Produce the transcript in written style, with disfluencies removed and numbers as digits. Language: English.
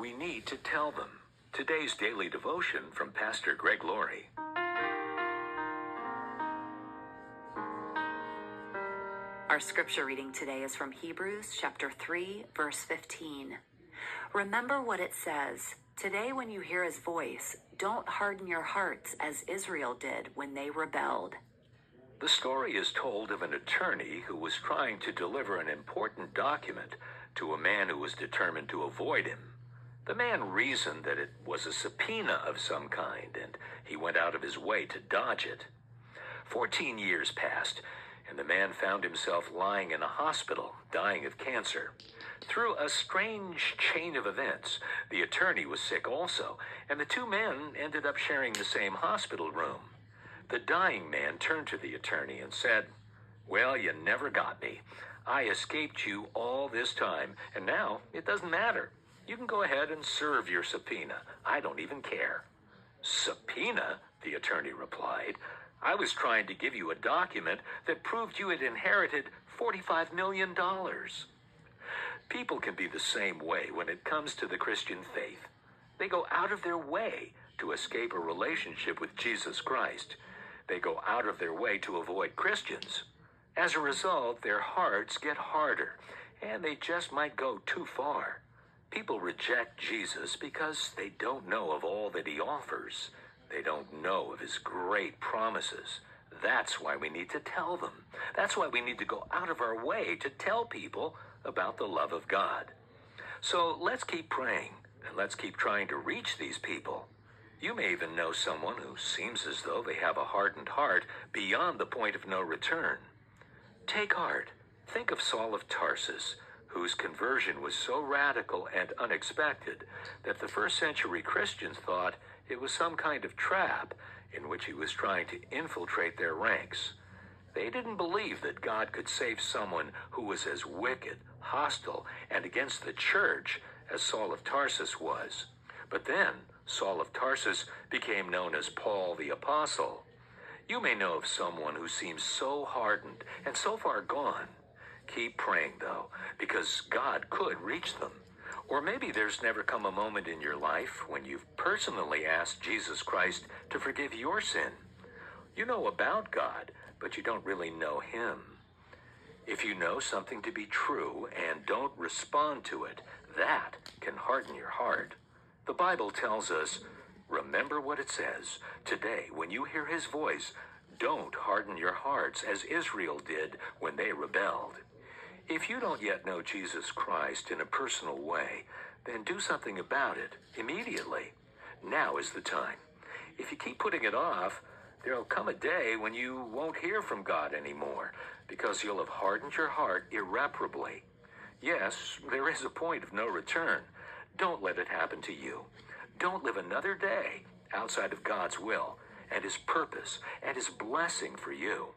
we need to tell them. Today's daily devotion from Pastor Greg Laurie. Our scripture reading today is from Hebrews chapter 3, verse 15. Remember what it says. Today when you hear his voice, don't harden your hearts as Israel did when they rebelled. The story is told of an attorney who was trying to deliver an important document to a man who was determined to avoid him. The man reasoned that it was a subpoena of some kind, and he went out of his way to dodge it. 14 years passed, and the man found himself lying in a hospital, dying of cancer. Through a strange chain of events, the attorney was sick also, and the two men ended up sharing the same hospital room. The dying man turned to the attorney and said, "Well, you never got me. I escaped you all this time, and now it doesn't matter. You can go ahead and serve your subpoena. I don't even care." "Subpoena?" the attorney replied. "I was trying to give you a document that proved you had inherited $45 million. People can be the same way when it comes to the Christian faith. They go out of their way to escape a relationship with Jesus Christ. They go out of their way to avoid Christians. As a result, their hearts get harder, and they just might go too far. People reject Jesus because they don't know of all that he offers. They don't know of his great promises. That's why we need to tell them. That's why we need to go out of our way to tell people about the love of God. So let's keep praying, and let's keep trying to reach these people. You may even know someone who seems as though they have a hardened heart beyond the point of no return. Take heart. Think of Saul of Tarsus, whose conversion was so radical and unexpected that the first century Christians thought it was some kind of trap in which he was trying to infiltrate their ranks. They didn't believe that God could save someone who was as wicked, hostile, and against the church as Saul of Tarsus was. But then Saul of Tarsus became known as Paul the Apostle. You may know of someone who seems so hardened and so far gone. Keep praying, though, because God could reach them. Or maybe there's never come a moment in your life when you've personally asked Jesus Christ to forgive your sin. You know about God, but you don't really know him. If you know something to be true and don't respond to it, that can harden your heart. The Bible tells us, remember what it says. Today, when you hear his voice, don't harden your hearts as Israel did when they rebelled. If you don't yet know Jesus Christ in a personal way, then do something about it immediately. Now is the time. If you keep putting it off, there'll come a day when you won't hear from God anymore because you'll have hardened your heart irreparably. Yes, there is a point of no return. Don't let it happen to you. Don't live another day outside of God's will and his purpose and his blessing for you.